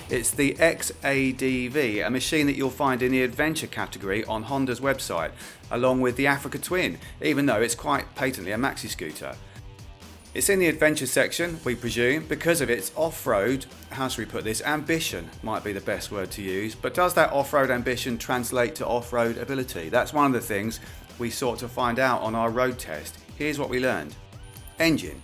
It's the X ADV, a machine that you'll find in the adventure category on Honda's website, along with the Africa Twin, even though it's quite patently a maxi-scooter. It's in the adventure section, we presume, because of its off-road, how should we put this, ambition might be the best word to use, but does that off-road ambition translate to off-road ability? That's one of the things we sought to find out on our road test. Here's what we learned. Engine.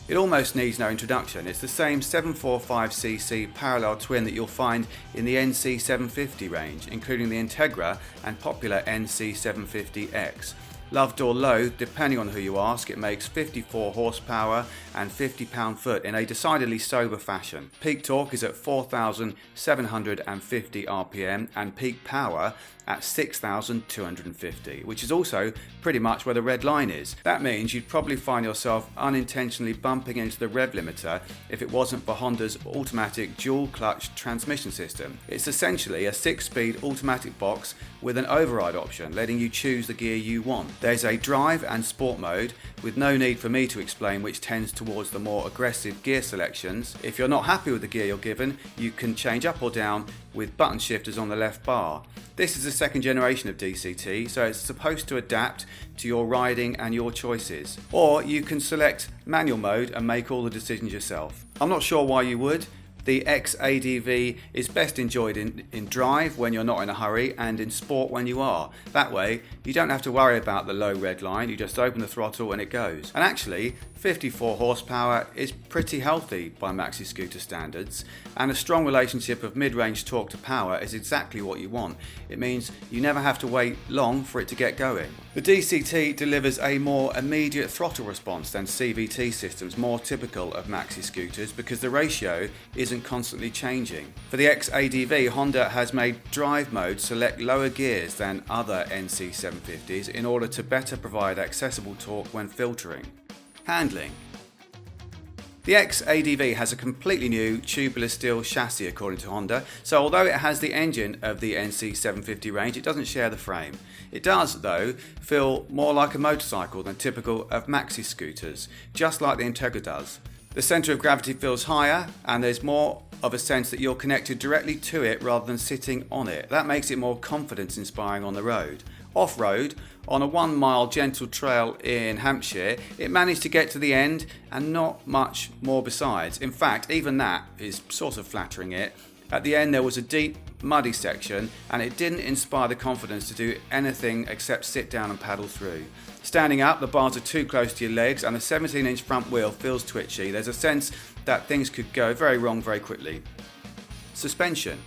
It almost needs no introduction. It's the same 745cc parallel twin that you'll find in the NC750 range, including the Integra and popular NC750X. Loved or loathed, depending on who you ask, it makes 54 horsepower and 50 pound-foot in a decidedly sober fashion. Peak torque is at 4,750 RPM and peak power at 6,250, which is also pretty much where the red line is. That means you'd probably find yourself unintentionally bumping into the rev limiter if it wasn't for Honda's automatic dual-clutch transmission system. It's essentially a 6-speed automatic box with an override option, letting you choose the gear you want. There's a drive and sport mode, with no need for me to explain which tends towards the more aggressive gear selections. If you're not happy with the gear you're given, you can change up or down with button shifters on the left bar. This is the second generation of DCT, so it's supposed to adapt to your riding and your choices. Or you can select manual mode and make all the decisions yourself. I'm not sure why you would. The X ADV is best enjoyed in drive when you're not in a hurry and in sport when you are. That way, you don't have to worry about the low red line, you just open the throttle and it goes. And actually, 54 horsepower is pretty healthy by maxi-scooter standards, and a strong relationship of mid-range torque to power is exactly what you want. It means you never have to wait long for it to get going. The DCT delivers a more immediate throttle response than CVT systems, more typical of maxi-scooters, because the ratio isn't constantly changing. For the X ADV, Honda has made drive mode select lower gears than other NC750s in order to better provide accessible torque when filtering. Handling. The X ADV has a completely new tubular steel chassis according to Honda, so although it has the engine of the NC750 range, it doesn't share the frame. It does, though, feel more like a motorcycle than typical of maxi-scooters, just like the Integra does. The centre of gravity feels higher, and there's more of a sense that you're connected directly to it rather than sitting on it. That makes it more confidence-inspiring on the road. Off-road, on a 1 mile gentle trail in Hampshire, it managed to get to the end and not much more besides. In fact, even that is sort of flattering it. At the end there was a deep, muddy section and it didn't inspire the confidence to do anything except sit down and paddle through. Standing up, the bars are too close to your legs and the 17-inch front wheel feels twitchy. There's a sense that things could go very wrong very quickly. Suspension.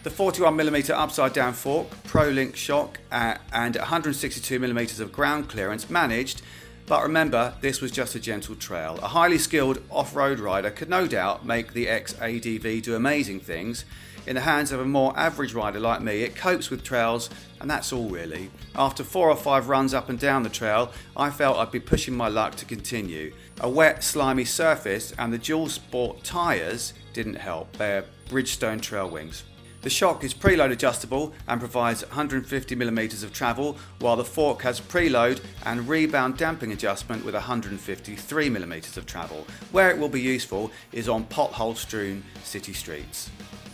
The 41mm upside down fork, Pro-Link shock and 162mm of ground clearance managed, but remember this was just a gentle trail. A highly skilled off-road rider could no doubt make the X ADV do amazing things. In the hands of a more average rider like me, it copes with trails and that's all really. After 4 or 5 runs up and down the trail, I felt I'd be pushing my luck to continue. A wet, slimy surface and the dual sport tyres didn't help. They're Bridgestone trail wings. The shock is preload adjustable and provides 150mm of travel, while the fork has preload and rebound damping adjustment with 153mm of travel. Where it will be useful is on pothole-strewn city streets.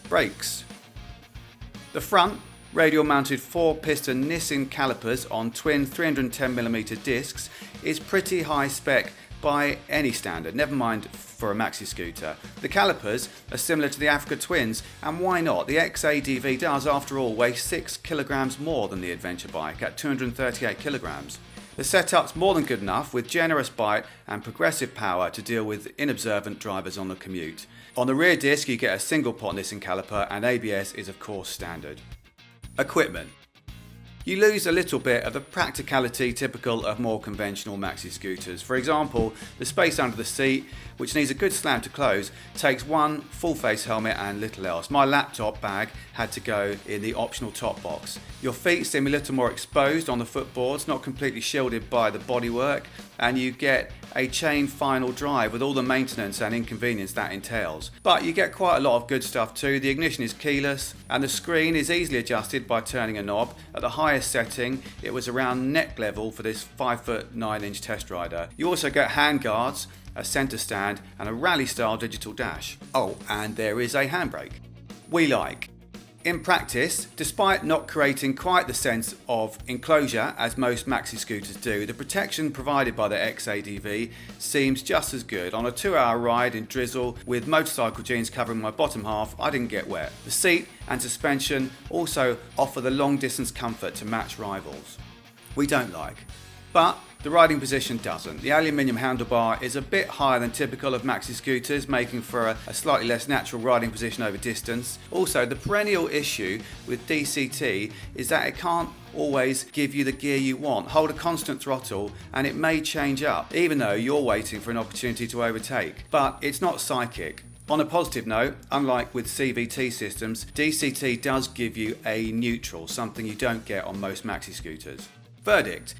Brakes. The front, radial-mounted 4-piston Nissin calipers on twin 310mm discs is pretty high spec by any standard, never mind for a maxi-scooter. The calipers are similar to the Africa Twins, and why not? The X ADV does, after all, weigh 6 kilograms more than the adventure bike at 238 kilograms. The setup's more than good enough, with generous bite and progressive power to deal with inobservant drivers on the commute. On the rear disc you get a single pot Nissin caliper and ABS is of course standard. Equipment. You lose a little bit of the practicality typical of more conventional maxi-scooters. For example, the space under the seat, which needs a good slam to close, takes one full-face helmet and little else. My laptop bag had to go in the optional top box. Your feet seem a little more exposed on the footboards, not completely shielded by the bodywork, and you get a chain final drive with all the maintenance and inconvenience that entails. But you get quite a lot of good stuff too. The ignition is keyless and the screen is easily adjusted by turning a knob. At the highest setting it was around neck level for this 5'9" test rider. You also get hand guards a centre stand and a rally style digital dash. Oh, and there is a handbrake. We like. In practice, despite not creating quite the sense of enclosure as most maxi scooters do, the protection provided by the X ADV seems just as good. On a 2-hour ride in drizzle with motorcycle jeans covering my bottom half, I didn't get wet. The seat and suspension also offer the long distance comfort to match rivals. We don't like. But the riding position doesn't. The aluminium handlebar is a bit higher than typical of maxi scooters, making for a slightly less natural riding position over distance. Also, the perennial issue with DCT is that it can't always give you the gear you want. Hold a constant throttle and it may change up, even though you're waiting for an opportunity to overtake. But it's not psychic. On a positive note, unlike with CVT systems, DCT does give you a neutral, something you don't get on most maxi scooters. Verdict.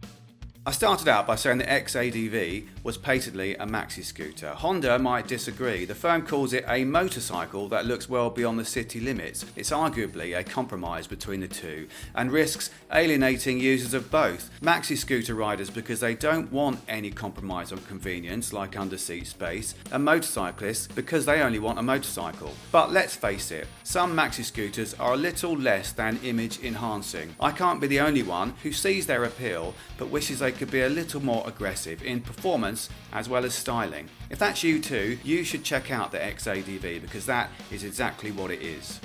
I started out by saying the X ADV was patently a maxi scooter. Honda might disagree. The firm calls it a motorcycle that looks well beyond the city limits. It's arguably a compromise between the two and risks alienating users of both. Maxi scooter riders because they don't want any compromise on convenience like under-seat space, and motorcyclists because they only want a motorcycle. But let's face it, some maxi scooters are a little less than image enhancing. I can't be the only one who sees their appeal but wishes they could be a little more aggressive in performance as well as styling. If that's you too, you should check out the X ADV because that is exactly what it is.